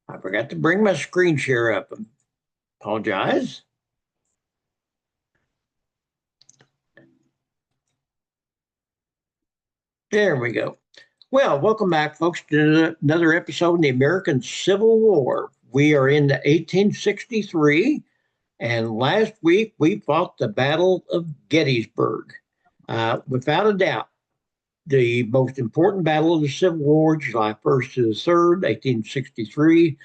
I forgot to bring my screen share up. Apologize. There we go. Well, welcome back, folks, to another episode of the American Civil War. We are in 1863, and last week we fought the Battle of Gettysburg. Without a doubt, the most important battle of the Civil War, July 1st to the 3rd, 1863,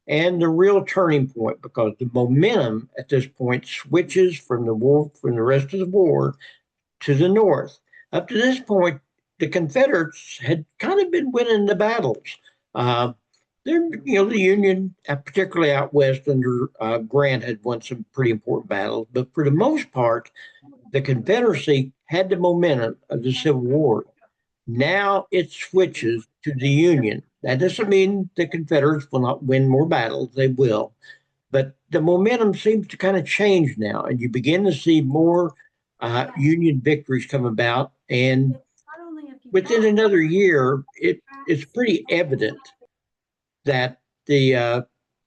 and the real turning point because the momentum at this point switches from the rest of the war to the North. Up to this point, the Confederates had kind of been winning the battles. Uh, the Union, particularly out west under Grant, had won some pretty important battles, but for the most part, the Confederacy had the momentum of the Civil War. Now it switches to the Union. That doesn't mean the Confederates will not win more battles, they will. But the momentum seems to kind of change now, and you begin to see more Union victories come about. And within another year, it's pretty evident that the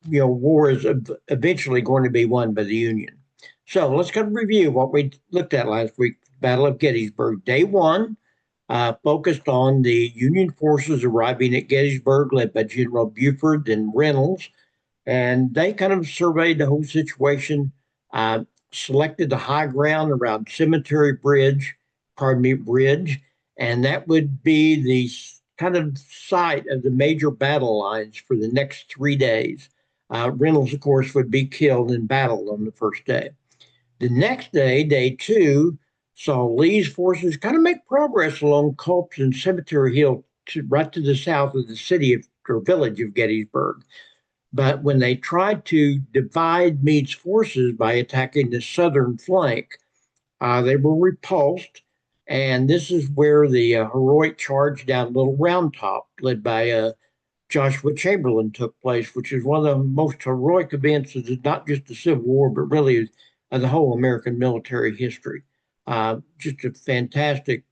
war is eventually going to be won by the Union. So let's kind of review what we looked at last week. Battle of Gettysburg, day one, focused on the Union forces arriving at Gettysburg, led by General Buford and Reynolds. And they kind of surveyed the whole situation, selected the high ground around Cemetery Bridge, and that would be the kind of site of the major battle lines for the next 3 days. Reynolds, of course, would be killed in battle on the first day. The next day, day two, saw Lee's forces kind of make progress along Culp's and Cemetery Hill right to the south of the city or village of Gettysburg. But when they tried to divide Meade's forces by attacking the southern flank, they were repulsed. And this is where the heroic charge down Little Round Top, led by Joshua Chamberlain, took place, which is one of the most heroic events of not just the Civil War, but really of the whole American military history. Just a fantastic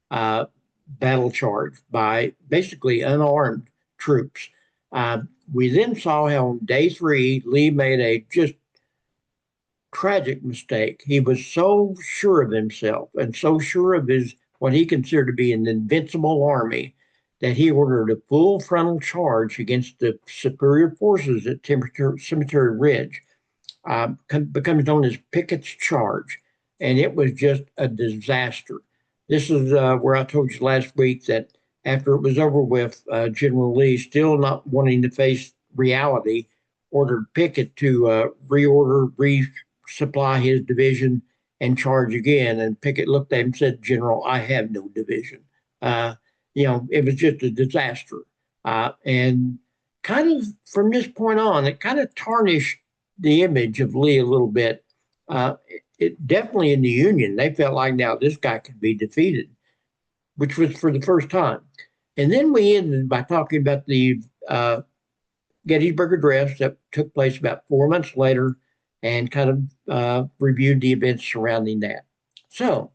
battle charge by basically unarmed troops. We then saw how on day three, Lee made a just tragic mistake. He was so sure of himself and so sure of his what he considered to be an invincible army that he ordered a full frontal charge against the superior forces at Cemetery Ridge. Becomes known as Pickett's Charge, and it was just a disaster. This is where I told you last week that after it was over with, General Lee, still not wanting to face reality, ordered Pickett to reorder, resupply his division, and charge again. And Pickett looked at him and said, "General, I have no division." It was just a disaster. And kind of from this point on, it kind of tarnished the image of Lee a little bit. It definitely in the Union, they felt like now this guy could be defeated, which was for the first time. And then we ended by talking about the Gettysburg Address that took place about 4 months later and kind of reviewed the events surrounding that. So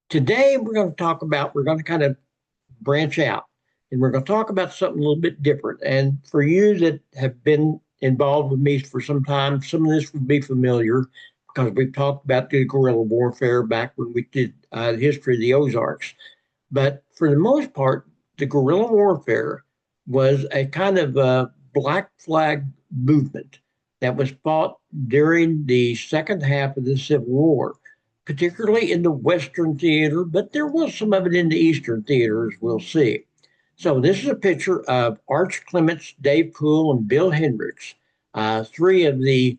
today we're going to kind of branch out and we're going to talk about something a little bit different. And for you that have been involved with me for some time, some of this will be familiar because we've talked about the guerrilla warfare back when we did the history of the Ozarks. But for the most part, the guerrilla warfare was a kind of black flag movement that was fought during the second half of the Civil War, particularly in the Western theater, but there was some of it in the Eastern theater, as we'll see. So this is a picture of Arch Clements, Dave Poole, and Bill Hendricks, three of the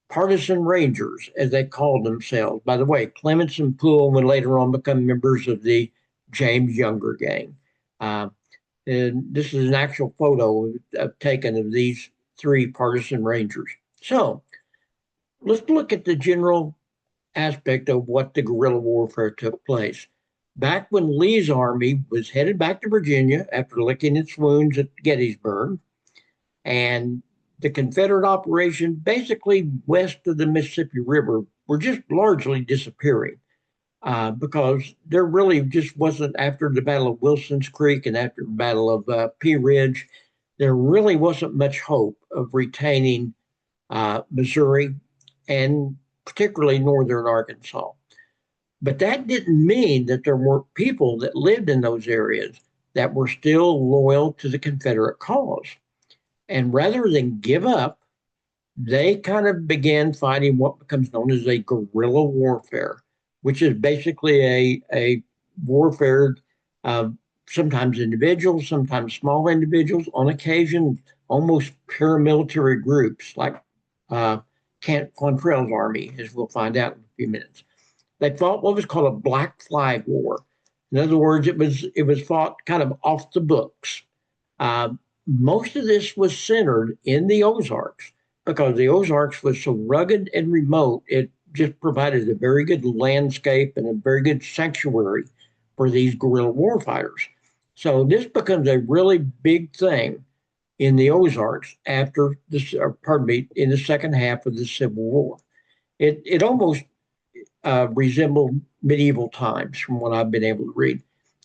partisan rangers, as they called themselves. By the way, Clements and Poole would later on become members of the James Younger gang. And this is an actual photo taken of these three partisan rangers. So let's look at the general aspect of what the guerrilla warfare took place. Back when Lee's army was headed back to Virginia after licking its wounds at Gettysburg, and the Confederate operation basically west of the Mississippi River were just largely disappearing because there really just wasn't, after the Battle of Wilson's Creek and after the Battle of Pea Ridge, there really wasn't much hope of retaining Missouri and particularly northern Arkansas. But that didn't mean that there weren't people that lived in those areas that were still loyal to the Confederate cause. And rather than give up, they kind of began fighting what becomes known as a guerrilla warfare, which is basically a warfare of sometimes individuals, sometimes small individuals, on occasion almost paramilitary groups like Quantrell's army, as we'll find out in a few minutes. They fought what was called a Black Flag War. In other words, it was fought kind of off the books. Most of this was centered in the Ozarks because the Ozarks was so rugged and remote. It just provided a very good landscape and a very good sanctuary for these guerrilla warfighters. So this becomes a really big thing in the Ozarks after this, pardon me, in the second half of the Civil War. It almost resembled medieval times from what I've been able to read.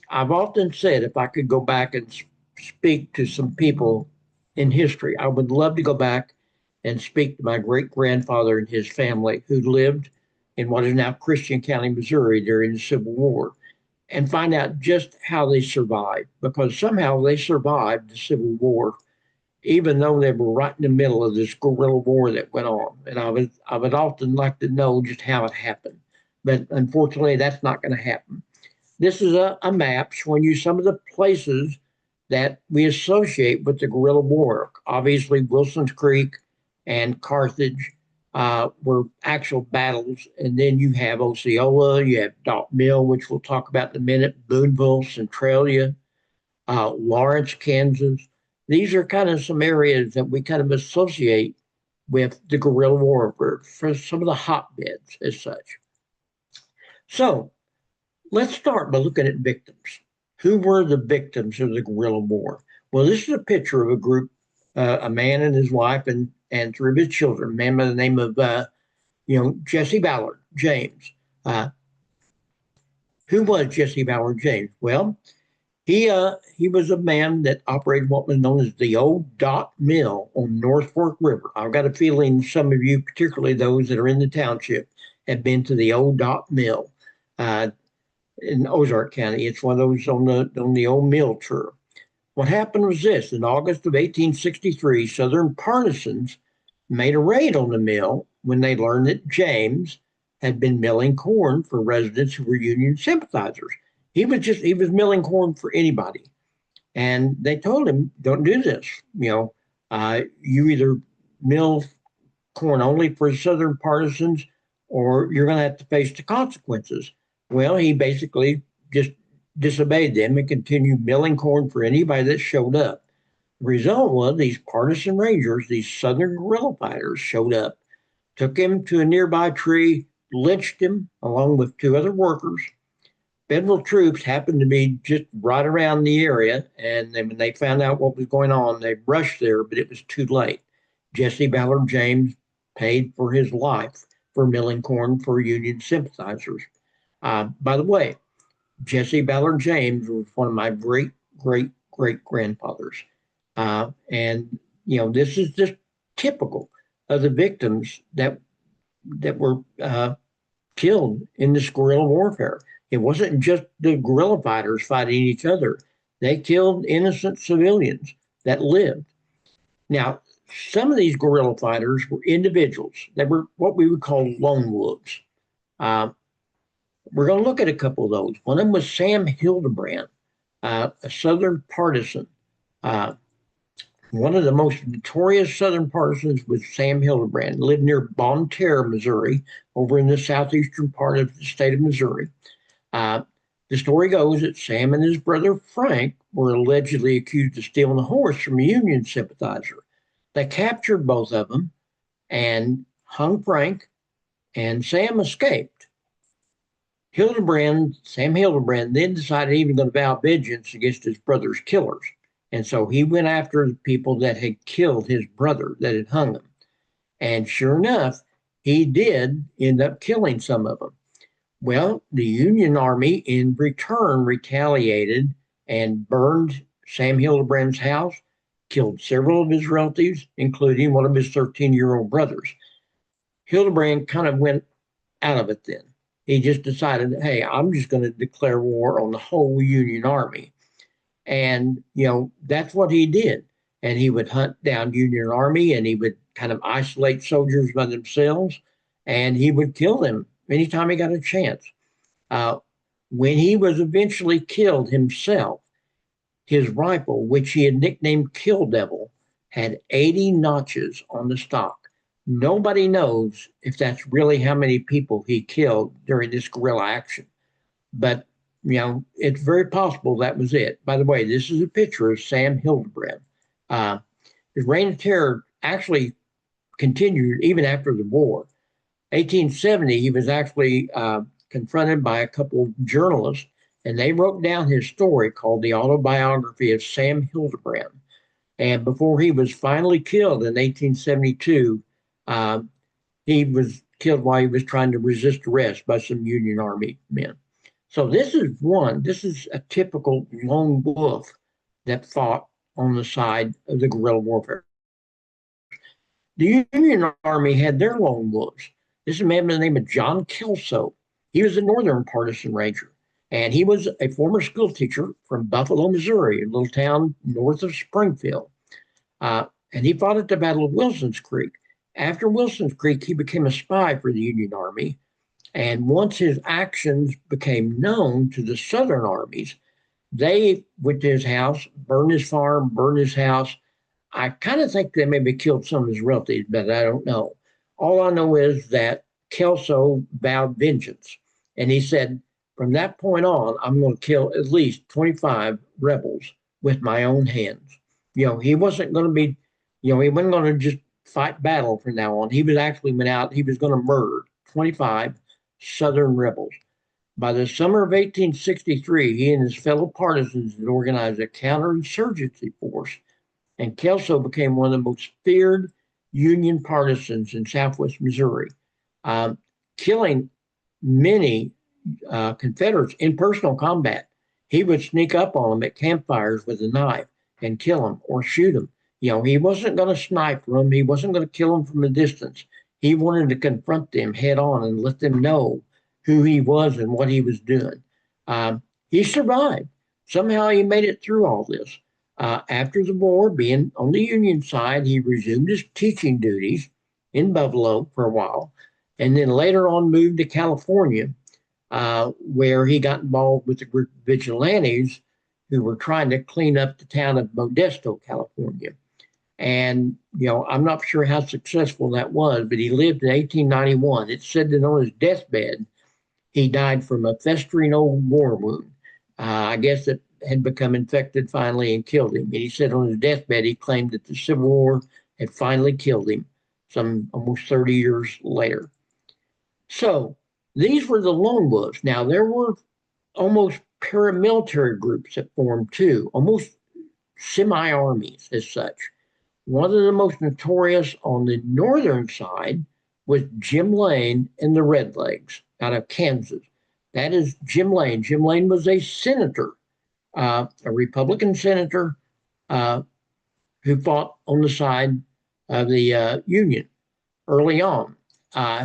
I've often said if I could go back and speak to some people in history, I would love to go back and speak to my great grandfather and his family who lived in what is now Christian County, Missouri during the Civil War and find out just how they survived because somehow they survived the Civil War, even though they were right in the middle of this guerrilla war that went on. And I would often like to know just how it happened. But unfortunately, that's not going to happen. This is a map showing you some of the places that we associate with the guerrilla war. Obviously, Wilson's Creek and Carthage were actual battles. And then you have Osceola, you have Dot Mill, which we'll talk about in a minute, Boonville, Centralia, Lawrence, Kansas. These are kind of some areas that we kind of associate with the guerrilla warfare for some of the hotbeds as such. So let's start by looking at victims. Who were the victims of the guerrilla war? Well, this is a picture of a group, a man and his wife and three of his children, a man by the name of, Jesse Ballard James. Who was Jesse Ballard James? Well, he was a man that operated what was known as the Old Dot Mill on North Fork River. I've got a feeling some of you, particularly those that are in the township, have been to the Old Dot Mill in Ozark County. It's one of those on the old mill tour. What happened was this: in August of 1863, Southern partisans made a raid on the mill when they learned that James had been milling corn for residents who were Union sympathizers. He was milling corn for anybody, and they told him, "Don't do this. You either mill corn only for Southern partisans, or you're going to have to face the consequences." Well, he basically just disobeyed them and continued milling corn for anybody that showed up. The result was these partisan rangers, these Southern guerrilla fighters, showed up, took him to a nearby tree, lynched him along with two other workers. Federal troops happened to be just right around the area, and then when they found out what was going on, they rushed there, but it was too late. Jesse Ballard James paid for his life for milling corn for Union sympathizers. By the way, Jesse Ballard James was one of my great, great, great grandfathers. And, this is just typical of the victims that were killed in this guerrilla warfare. It wasn't just the guerrilla fighters fighting each other. They killed innocent civilians that lived. Now, some of these guerrilla fighters were individuals. They were what we would call lone wolves. We're going to look at a couple of those. One of them was Sam Hildebrand, a Southern partisan. One of the most notorious Southern partisans was Sam Hildebrand, lived near Bonne Terre, Missouri, over in the southeastern part of the state of Missouri. The story goes that Sam and his brother Frank were allegedly accused of stealing a horse from a Union sympathizer. They captured both of them and hung Frank, and Sam escaped. Sam Hildebrand, then decided he was going to vow vengeance against his brother's killers. And so he went after the people that had killed his brother, that had hung him. And sure enough, he did end up killing some of them. Well, the Union Army in return retaliated and burned Sam Hildebrand's house killed several of his relatives, including one of his 13-year-old brothers. Hildebrand kind of went out of it then. He just decided, hey, I'm just going to declare war on the whole Union Army. And, that's what he did. And he would hunt down Union Army and he would kind of isolate soldiers by themselves and he would kill them anytime he got a chance. Uh, when he was eventually killed himself, his rifle, which he had nicknamed Kill Devil, had 80 notches on the stock. Nobody knows if that's really how many people he killed during this guerrilla action. But, it's very possible that was it. By the way, this is a picture of Sam Hildebrand. His reign of terror actually continued even after the war. 1870, he was actually confronted by a couple of journalists, and they wrote down his story called The Autobiography of Sam Hildebrand. And before he was finally killed in 1872, he was killed while he was trying to resist arrest by some Union Army men. So this is a typical lone wolf that fought on the side of the guerrilla warfare. The Union Army had their lone wolves. This is a man by the name of John Kelso. He was a Northern Partisan Ranger, and he was a former school teacher from Buffalo, Missouri, a little town north of Springfield. And he fought at the Battle of Wilson's Creek. After Wilson's Creek, he became a spy for the Union Army. And once his actions became known to the Southern armies, they went to his house, burned his farm, burned his house. I kind of think they maybe killed some of his relatives, but I don't know. All I know is that Kelso vowed vengeance. And he said, from that point on, I'm going to kill at least 25 rebels with my own hands. He wasn't going to be, he wasn't going to just fight battle from now on. He was actually went out, he was going to murder 25 Southern rebels. By the summer of 1863, he and his fellow partisans had organized a counterinsurgency force, and Kelso became one of the most feared Union partisans in Southwest Missouri, killing many Confederates in personal combat. He would sneak up on them at campfires with a knife and kill them or shoot them. He wasn't going to snipe them. He wasn't going to kill them from a distance. He wanted to confront them head on and let them know who he was and what he was doing. He survived. Somehow he made it through all this. After the war, being on the Union side, he resumed his teaching duties in Buffalo for a while, and then later on moved to California, where he got involved with a group of vigilantes who were trying to clean up the town of Modesto, California. And, I'm not sure how successful that was, but he lived in 1891. It's said that on his deathbed, he died from a festering old war wound. I guess it had become infected finally and killed him. And he said on his deathbed, he claimed that the Civil War had finally killed him some almost 30 years later. So these were the lone wolves. Now, there were almost paramilitary groups that formed too, almost semi-armies as such. One of the most notorious on the northern side was Jim Lane and the Redlegs out of Kansas. That is Jim Lane. Jim Lane was a senator, a Republican senator who fought on the side of the Union early on.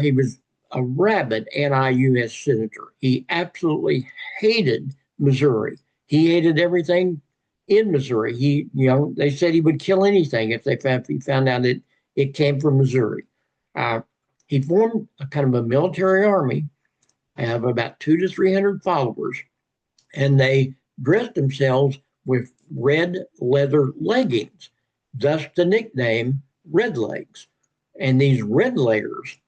He was a rabid anti-U.S. senator. He absolutely hated Missouri. He hated everything in Missouri. They said he would kill anything if he found out that it came from Missouri. He formed a kind of a military army of about 200 to 300 followers, and they dressed themselves with red leather leggings, thus the nickname Redlegs. And these Redleggers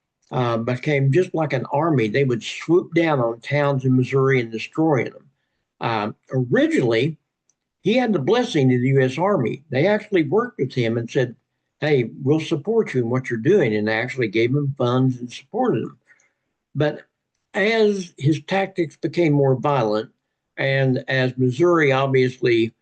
became just like an army. They would swoop down on towns in Missouri and destroy them. Originally, he had the blessing of the U.S. Army. They actually worked with him and said, hey, we'll support you in what you're doing. And they actually gave him funds and supported him. But as his tactics became more violent, and as Missouri obviously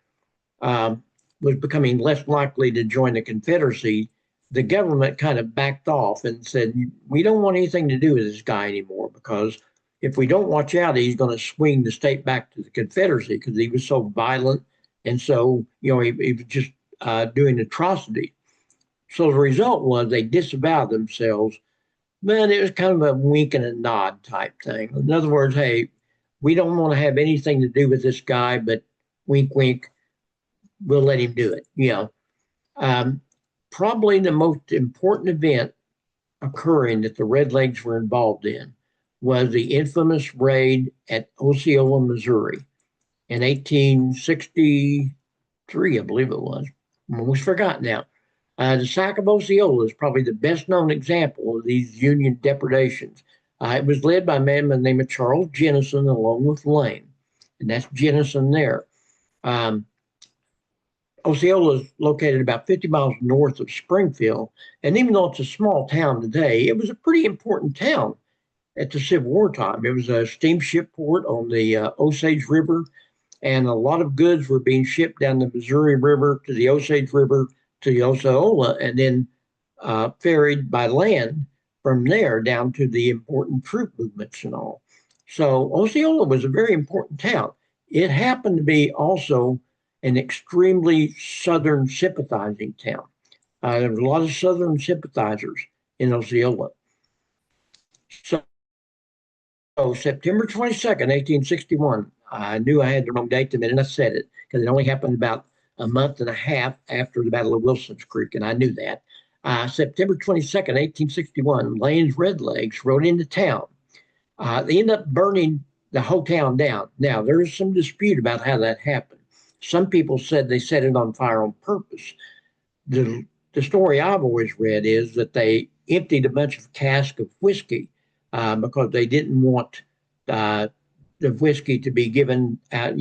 was becoming less likely to join the Confederacy, the government kind of backed off and said, we don't want anything to do with this guy anymore, because if we don't watch out, he's going to swing the state back to the Confederacy because he was so violent. And so, he was just doing atrocities. So the result was they disavowed themselves, but it was kind of a wink and a nod type thing. In other words, hey, we don't want to have anything to do with this guy, but wink, wink, we'll let him do it. Um, Probably the most important event occurring that the Redlegs were involved in was the infamous raid at Osceola, Missouri in 1863, I believe it was. I'm almost forgotten now. The sack of Osceola is probably the best known example of these Union depredations. It was led by a man by the name of Charles Jennison along with Lane, and that's Jennison there. Um, Osceola is located about 50 miles north of Springfield, and even though it's a small town today, it was a pretty important town at the Civil War time. It was a steamship port on the Osage River, and a lot of goods were being shipped down the Missouri River to the Osage River to the Osceola, and then ferried by land from there down to the important troop movements and all. So Osceola was a very important town. It happened to be also an extremely Southern sympathizing town. There was a lot of Southern sympathizers in Osceola. So September 22nd, 1861, I knew I had the wrong date the minute I said it because it only happened about a month and a half after the Battle of Wilson's Creek, and I knew that. September 22nd, 1861, Lane's Redlegs rode into town. They ended up burning the whole town down. Now, there is some dispute about how that happened. Some people said they set it on fire on purpose. The story I've always read is that they emptied a bunch of casks of whiskey because they didn't want the whiskey to be given out,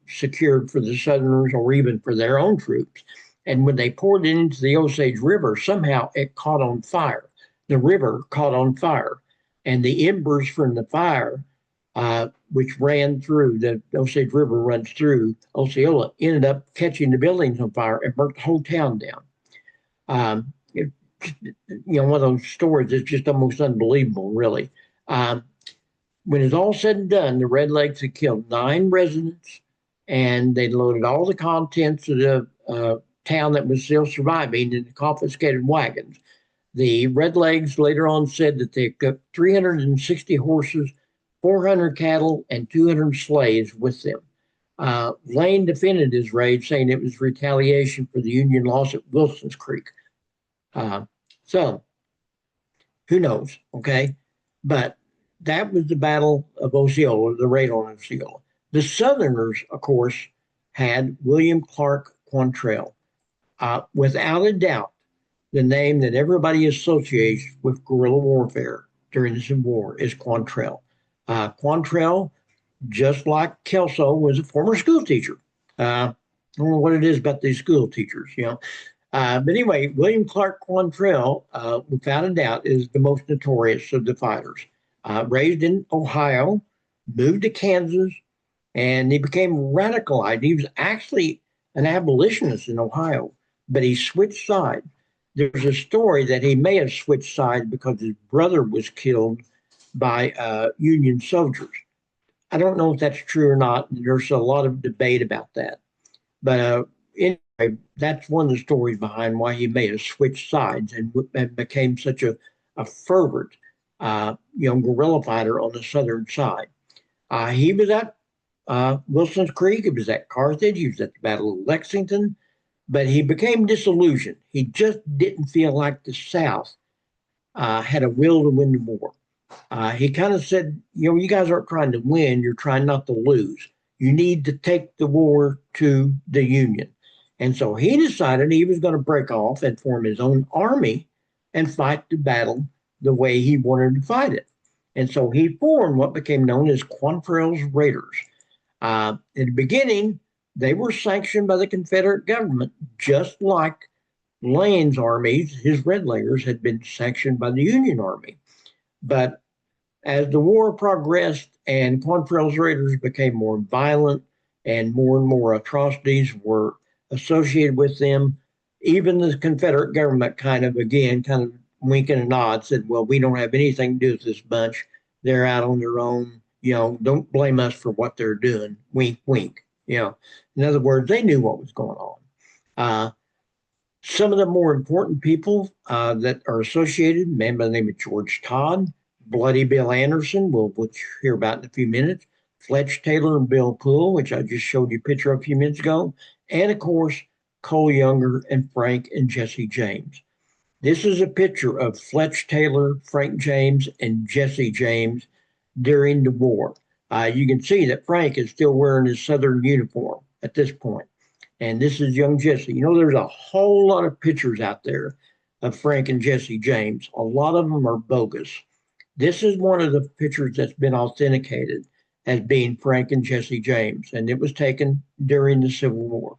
secured for the Southerners or even for their own troops. And when they poured it into the Osage River, somehow it caught on fire. The river caught on fire, and the embers from the fire, which ran through the Osage River, runs through Osceola, ended up catching the buildings on fire and burnt the whole town down. One of those stories that's just almost unbelievable, really. When it's all said and done, the Redlegs had killed 9 residents, and they loaded all the contents of the town that was still surviving in the confiscated wagons. The Redlegs later on said that they took 360 horses, 400 cattle, and 200 slaves with them. Lane defended his raid, saying it was retaliation for the Union loss at Wilson's Creek. So, who knows, okay? But that was the Battle of Osceola, the raid on Osceola. The Southerners, of course, had William Clark Quantrell. Without a doubt, the name that everybody associates with guerrilla warfare during the Civil War is Quantrell. Quantrell, just like Kelso, was a former school teacher. I don't know what it is about these school teachers, but anyway, William Clark Quantrell, without a doubt, is the most notorious of the fighters. Raised in Ohio, moved to Kansas, and he became radicalized. He was actually an abolitionist in Ohio, but he switched sides. There's a story that he may have switched sides because his brother was killed by Union soldiers. I don't know if that's true or not. There's a lot of debate about that. But anyway, that's one of the stories behind why he may have switched sides and became such a fervent, guerrilla fighter on the southern side. He was at Wilson's Creek. He was at Carthage. He was at the Battle of Lexington. But he became disillusioned. He just didn't feel like the South had a will to win the war. He kind of said, you guys aren't trying to win, you're trying not to lose. You need to take the war to the Union. And so he decided he was going to break off and form his own army and fight the battle the way he wanted to fight it. And so he formed what became known as Quantrell's Raiders. In the beginning, they were sanctioned by the Confederate government, just like Lane's armies, his Redleggers, had been sanctioned by the Union Army. But as the war progressed and Quantrell's Raiders became more violent and more atrocities were associated with them, even the Confederate government kind of winking and nod, said, well, we don't have anything to do with this bunch. They're out on their own. Don't blame us for what they're doing. Wink, wink. In other words, they knew what was going on. Some of the more important people that are associated, a man by the name of George Todd, Bloody Bill Anderson, we'll hear about in a few minutes, Fletch Taylor and Bill Poole, which I just showed you a picture of a few minutes ago, and of course, Cole Younger and Frank and Jesse James. This is a picture of Fletch Taylor, Frank James, and Jesse James during the war. You can see that Frank is still wearing his Southern uniform at this point. And this is young Jesse. You know, there's a whole lot of pictures out there of Frank and Jesse James. A lot of them are bogus. This is one of the pictures that's been authenticated as being Frank and Jesse James, and it was taken during the Civil War.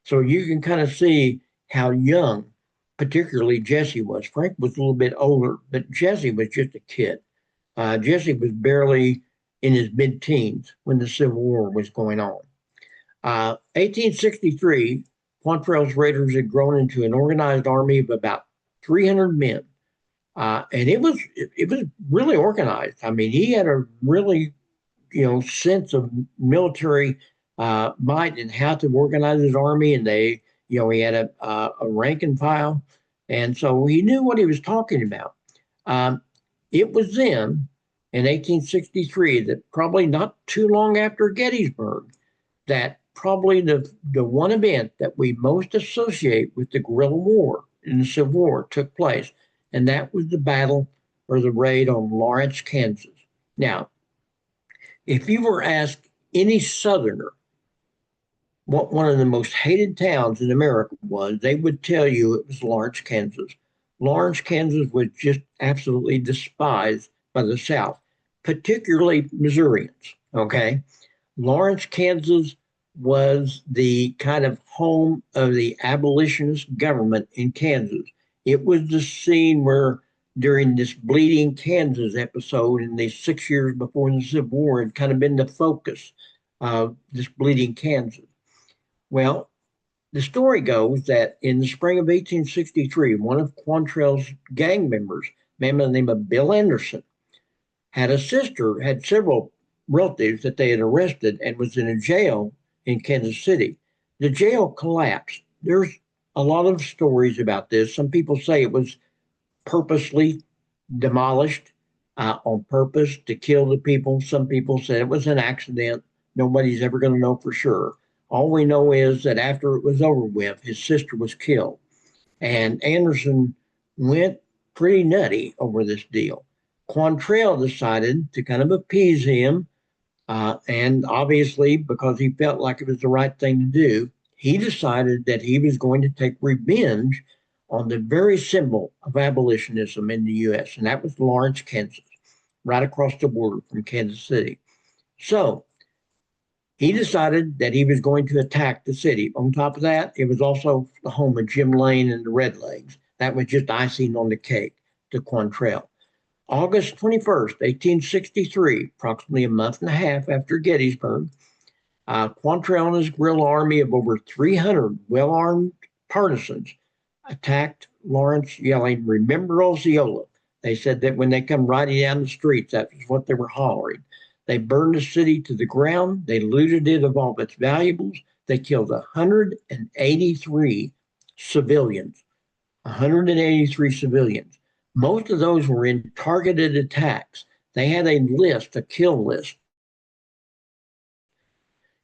So you can kind of see how young, particularly Jesse was. Frank was a little bit older, but Jesse was just a kid. Jesse was barely in his mid teens when the Civil War was going on. 1863, Quantrell's Raiders had grown into an organized army of about 300 men, and it was really organized. I mean, he had a really sense of military might and how to organize his army, and he had a rank and file, and so he knew what he was talking about. It was then in 1863 that probably not too long after Gettysburg that probably the one event that we most associate with the guerrilla war in the Civil War took place, and that was the battle or the raid on Lawrence, Kansas. Now, if you were asked any Southerner what one of the most hated towns in America was, they would tell you it was Lawrence, Kansas. Lawrence, Kansas was just absolutely despised by the South, particularly Missourians. Okay. Lawrence, Kansas was the kind of home of the abolitionist government in Kansas. It was the scene where, during this Bleeding Kansas episode in the 6 years before the Civil War, had kind of been the focus of this Bleeding Kansas. Well, the story goes that in the spring of 1863, one of Quantrell's gang members, a man by the name of Bill Anderson, had several relatives that they had arrested and was in a jail in Kansas City. The jail collapsed. There's a lot of stories about this. Some people say it was purposely demolished on purpose to kill the people. Some people say it was an accident. Nobody's ever going to know for sure. All we know is that after it was over with, his sister was killed. And Anderson went pretty nutty over this deal. Quantrell decided to kind of appease him. And obviously, because he felt like it was the right thing to do, he decided that he was going to take revenge on the very symbol of abolitionism in the U.S., and that was Lawrence, Kansas, right across the border from Kansas City. So he decided that he was going to attack the city. On top of that, it was also the home of Jim Lane and the Redlegs. That was just icing on the cake to Quantrell. August 21st, 1863, approximately a month and a half after Gettysburg, Quantrell and his guerrilla army of over 300 well-armed partisans attacked Lawrence, yelling, "Remember Osceola." They said that when they come riding down the streets, that was what they were hollering. They burned the city to the ground. They looted it of all its valuables. They killed 183 civilians. 183 civilians. Most of those were in targeted attacks. They had a kill list,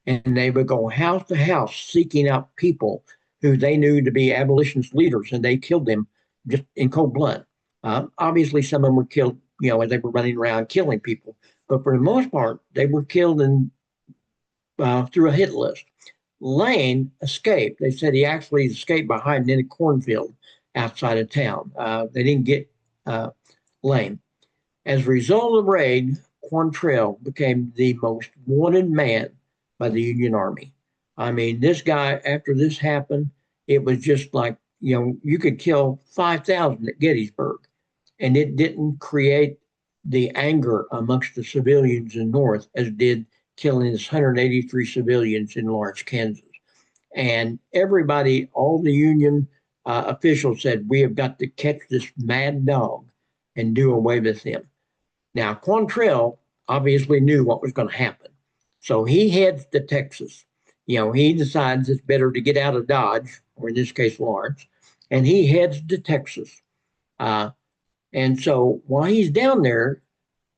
and they would go house to house seeking out people who they knew to be abolitionist leaders, and they killed them just in cold blood. Obviously, some of them were killed, as they were running around killing people, but for the most part, they were killed through a hit list. Lane escaped. They said he actually escaped by hiding in a cornfield outside of town. They didn't get Lane. As a result of the raid, Quantrell became the most wanted man by the Union Army. I mean, this guy, after this happened, it was just like, you could kill 5,000 at Gettysburg, and it didn't create the anger amongst the civilians in the North as did killing this 183 civilians in Lawrence, Kansas. And everybody, all the Union officials said, we have got to catch this mad dog and do away with him. Now, Quantrell obviously knew what was going to happen. So he heads to Texas. He decides it's better to get out of Dodge, or in this case, Lawrence, and he heads to Texas. Uh, and so while he's down there,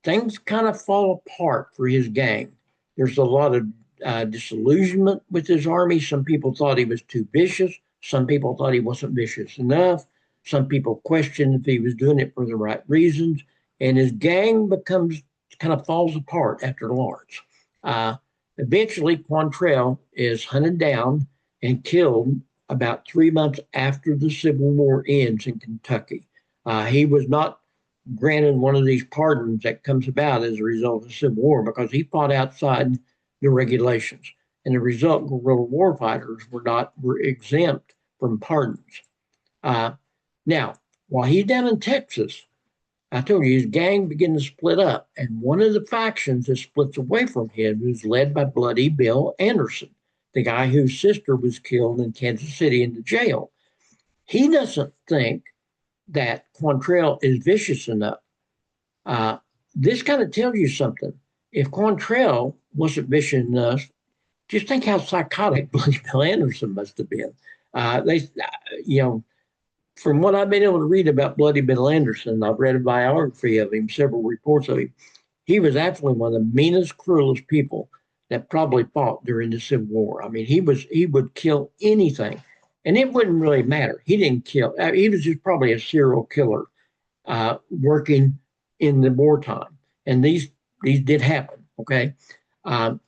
things kind of fall apart for his gang. There's a lot of disillusionment with his army. Some people thought he was too vicious. Some people thought he wasn't vicious enough. Some people questioned if he was doing it for the right reasons. And his gang becomes kind of falls apart after Lawrence. Uh, Eventually, Quantrell is hunted down and killed about 3 months after the Civil War ends in Kentucky. He was not granted one of these pardons that comes about as a result of the Civil War because he fought outside the regulations. And the result, guerrilla war fighters were exempt from pardons. Uh, Now, while he's down in Texas, I told you his gang began to split up, and one of the factions that splits away from him is led by Bloody Bill Anderson, the guy whose sister was killed in Kansas City in the jail. He doesn't think that Quantrell is vicious enough. Uh, this kind of tells you something. If Quantrell wasn't vicious enough, just think how psychotic Bloody Bill Anderson must have been. You know, from what I've been able to read about Bloody Bill Anderson, I've read a biography of him, several reports of him. He was absolutely one of the meanest, cruelest people that probably fought during the Civil War. I mean, he would kill anything, and it wouldn't really matter. He didn't kill. He was just probably a serial killer working in the wartime, and these did happen. Okay,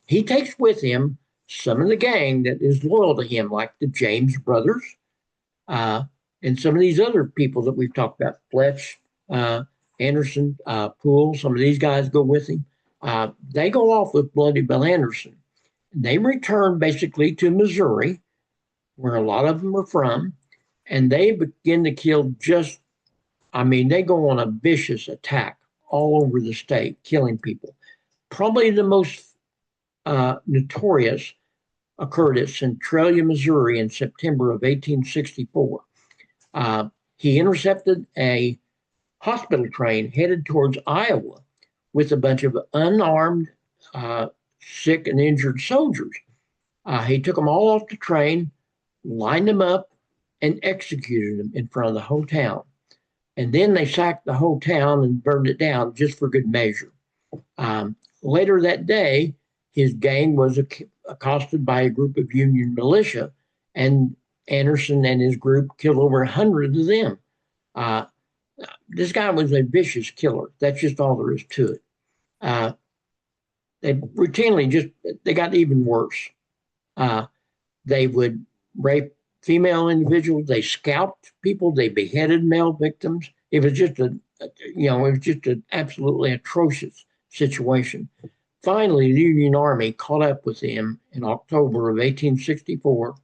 he takes with him some of the gang that is loyal to him, like the James brothers, and some of these other people that we've talked about, Fletch, Anderson, Poole. Some of these guys go with him. They go off with Bloody Bill Anderson. They return basically to Missouri, where a lot of them are from, and they begin to kill they go on a vicious attack all over the state, killing people. Probably the most notorious occurred at Centralia, Missouri in September of 1864. He intercepted a hospital train headed towards Iowa with a bunch of unarmed, sick, and injured soldiers. He took them all off the train, lined them up, and executed them in front of the whole town. And then they sacked the whole town and burned it down just for good measure. Later that day, his gang was accosted by a group of Union militia, and Anderson and his group killed over 100 of them. This guy was a vicious killer. That's just all there is to it. They routinely they got even worse. They would rape female individuals. They scalped people. They beheaded male victims. It was just an absolutely atrocious situation. Finally, the Union Army caught up with him in October of 1864,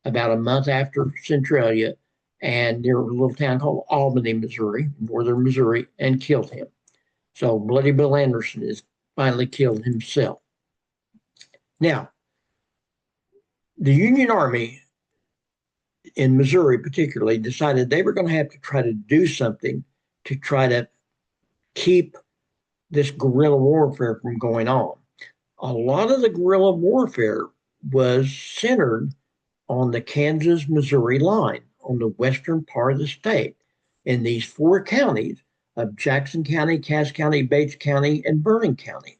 about a month after Centralia, and near a little town called Albany, Missouri, northern Missouri, and killed him. So Bloody Bill Anderson is finally killed himself. Now, the Union Army in Missouri particularly decided they were going to have to try to do something to try to keep this guerrilla warfare from going on. A lot of the guerrilla warfare was centered on the Kansas-Missouri line, on the western part of the state, in these four counties of Jackson County, Cass County, Bates County, and Vernon County.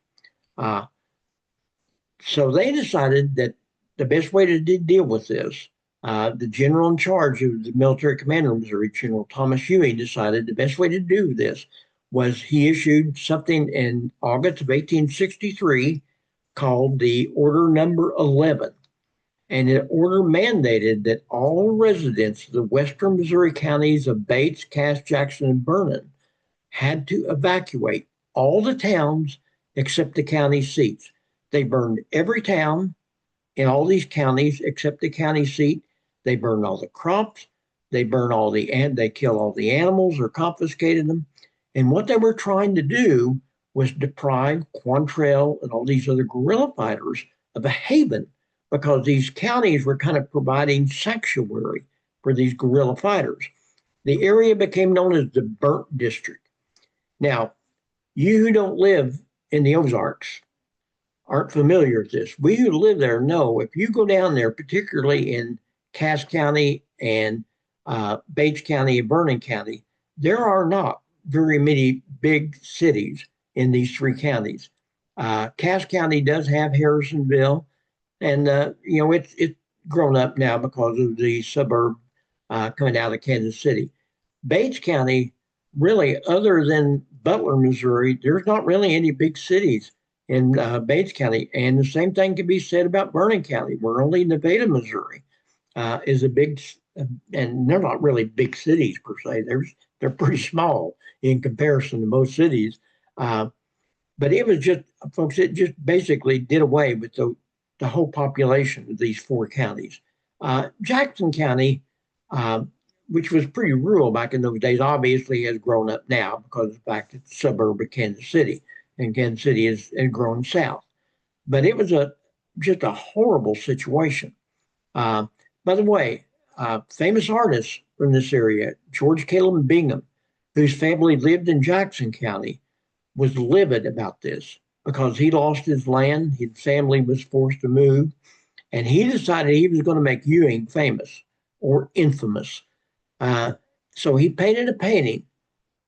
So they decided that the best way to deal with this, the general in charge of the military commander of Missouri, General Thomas Huey, decided the best way to do this was he issued something in August of 1863 called the Order Number 11. And the order mandated that all residents of the western Missouri counties of Bates, Cass, Jackson, and Vernon had to evacuate all the towns except the county seats. They burned every town in all these counties except the county seat. They burned all the crops. They killed all the animals or confiscated them. And what they were trying to do was deprive Quantrell and all these other guerrilla fighters of a haven, because these counties were kind of providing sanctuary for these guerrilla fighters. The area became known as the Burnt District. Now, you who don't live in the Ozarks aren't familiar with this. We who live there know if you go down there, particularly in Cass County and Bates County and Vernon County, there are not very many big cities in these three counties. Cass County does have Harrisonville, and it's grown up now because of the suburb coming out of Kansas City. Bates County, really, other than Butler, Missouri, there's not really any big cities in Bates County. And the same thing can be said about Vernon County, where only Nevada, Missouri is a big, and they're not really big cities per se. They're pretty small in comparison to most cities. But it was just, folks, it just basically did away with the whole population of these four counties. Jackson County, which was pretty rural back in those days, obviously has grown up now because it's back to the suburb of Kansas City, and Kansas City has grown south. But it was just a horrible situation. By the way, famous artists from this area, George Caleb Bingham, whose family lived in Jackson County, was livid about this because he lost his land. His family was forced to move, and he decided he was going to make Ewing famous or infamous. So he painted a painting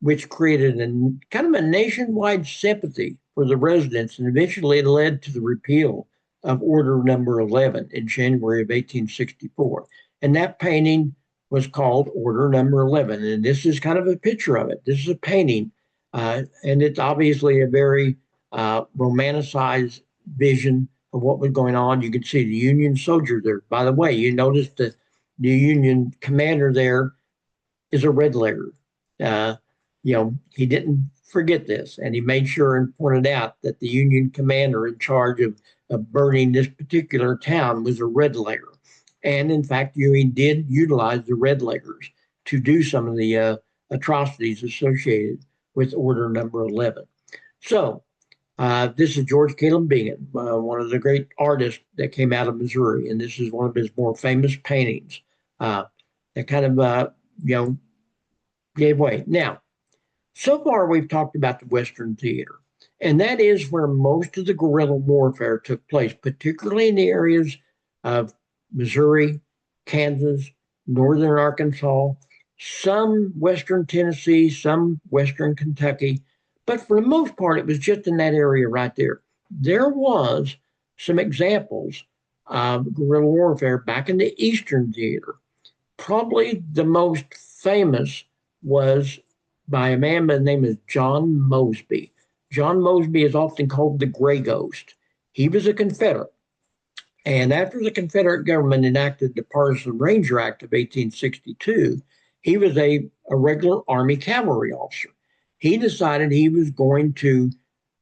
which created a kind of a nationwide sympathy for the residents, and eventually it led to the repeal of Order Number 11 in January of 1864. And that painting was called Order Number 11. And this is kind of a picture of it. This is a painting, and it's obviously a very romanticized vision of what was going on. You can see the Union soldier there. By the way, you notice that the Union commander there is a red legger. He didn't forget this, and he made sure and pointed out that the Union commander in charge of burning this particular town was a red legger. And in fact, Ewing did utilize the red leggers to do some of the atrocities associated with Order Number 11. So this is George Caleb Bingham, one of the great artists that came out of Missouri, and this is one of his more famous paintings that kind of gave way. Now, so far we've talked about the Western Theater, and that is where most of the guerrilla warfare took place, particularly in the areas of Missouri, Kansas, northern Arkansas, some western Tennessee, some western Kentucky, but for the most part, it was just in that area right there. There was some examples of guerrilla warfare back in the Eastern Theater. Probably the most famous was by a man by the name of John Mosby. John Mosby is often called the Gray Ghost. He was a Confederate. And after the Confederate government enacted the Partisan Ranger Act of 1862, he was a regular Army cavalry officer. He decided he was going to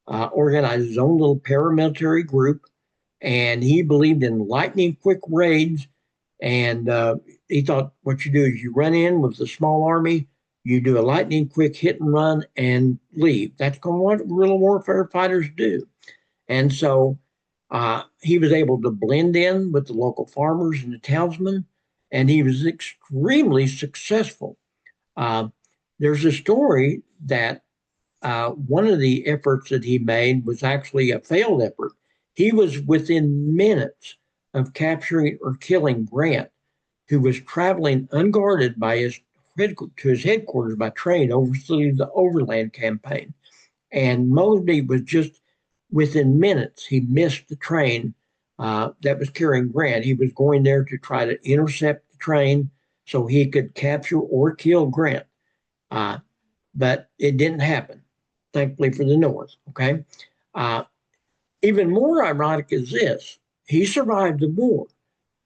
organize his own little paramilitary group, and he believed in lightning quick raids. And he thought what you do is you run in with a small army, you do a lightning quick hit and run and leave. That's what guerrilla warfare fighters do. And so he was able to blend in with the local farmers and the townsmen, and he was extremely successful. There's a story that one of the efforts that he made was actually a failed effort. He was within minutes of capturing or killing Grant, who was traveling unguarded to his headquarters by train overseeing the Overland Campaign. And Mosby was just within minutes. He missed the train that was carrying Grant. He was going there to try to intercept the train so he could capture or kill Grant. But it didn't happen, thankfully for the North. Okay. Even more ironic is this: he survived the war.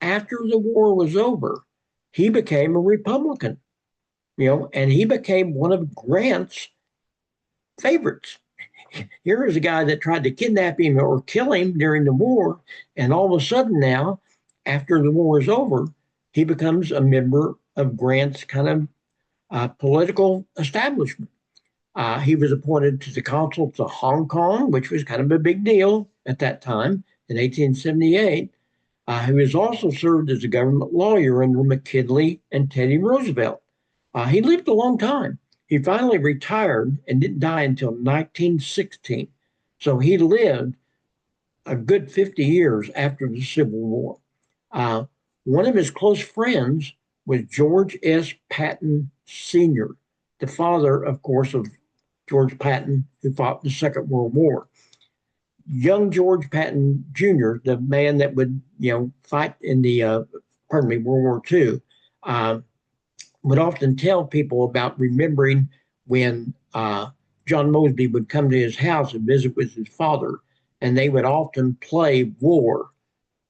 After the war was over, he became a Republican, and he became one of Grant's favorites. Here is a guy that tried to kidnap him or kill him during the war, and all of a sudden now, after the war is over, he becomes a member of Grant's kind of political establishment. He was appointed to the consul to Hong Kong, which was kind of a big deal at that time in 1878. He was also served as a government lawyer under McKinley and Teddy Roosevelt. He lived a long time. He finally retired and didn't die until 1916. So he lived a good 50 years after the Civil War. One of his close friends was George S. Patton Sr., the father, of course, of George Patton, who fought in the Second World War. Young George Patton Jr., the man that would, fight in the, World War II, would often tell people about remembering when John Mosby would come to his house and visit with his father, and they would often play war.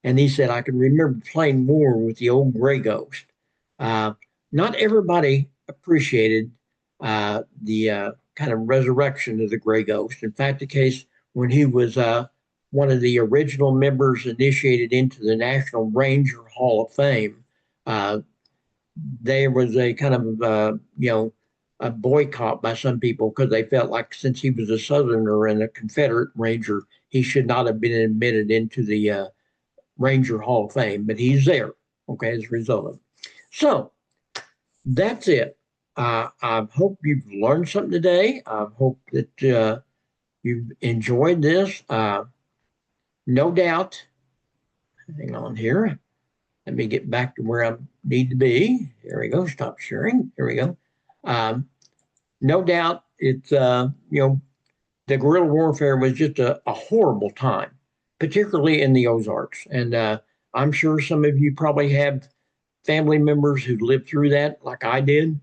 And he said, I can remember playing war with the old gray ghost. Uh, Not everybody appreciated the kind of resurrection of the gray ghost. In fact, the case when he was one of the original members initiated into the National Ranger Hall of Fame, uh, there was a kind of a boycott by some people because they felt like since he was a Southerner and a Confederate Ranger, he should not have been admitted into the Ranger Hall of Fame. But he's there, okay, as a result of it. So that's it. I hope you've learned something today. I hope that you've enjoyed this. No doubt. Hang on here. Let me get back to where I need to be. There we go. Stop sharing. Here we go. No doubt it's, the guerrilla warfare was just a horrible time, particularly in the Ozarks. And I'm sure some of you probably have family members who lived through that like I did.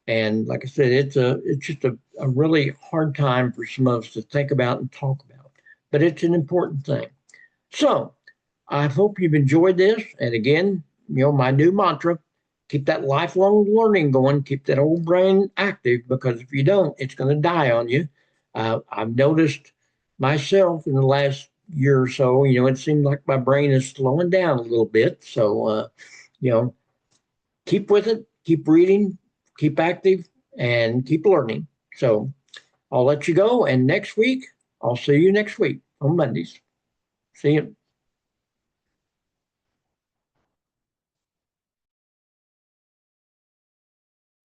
And like I said, it's just a really hard time for some of us to think about and talk about, but it's an important thing. So I hope you've enjoyed this. And again, my new mantra, keep that lifelong learning going, keep that old brain active, because if you don't, it's going to die on you. I've noticed myself in the last year or so, it seems like my brain is slowing down a little bit. So, keep with it, keep reading, keep active, and keep learning. So I'll let you go. And next week, I'll see you next week on Mondays. See you.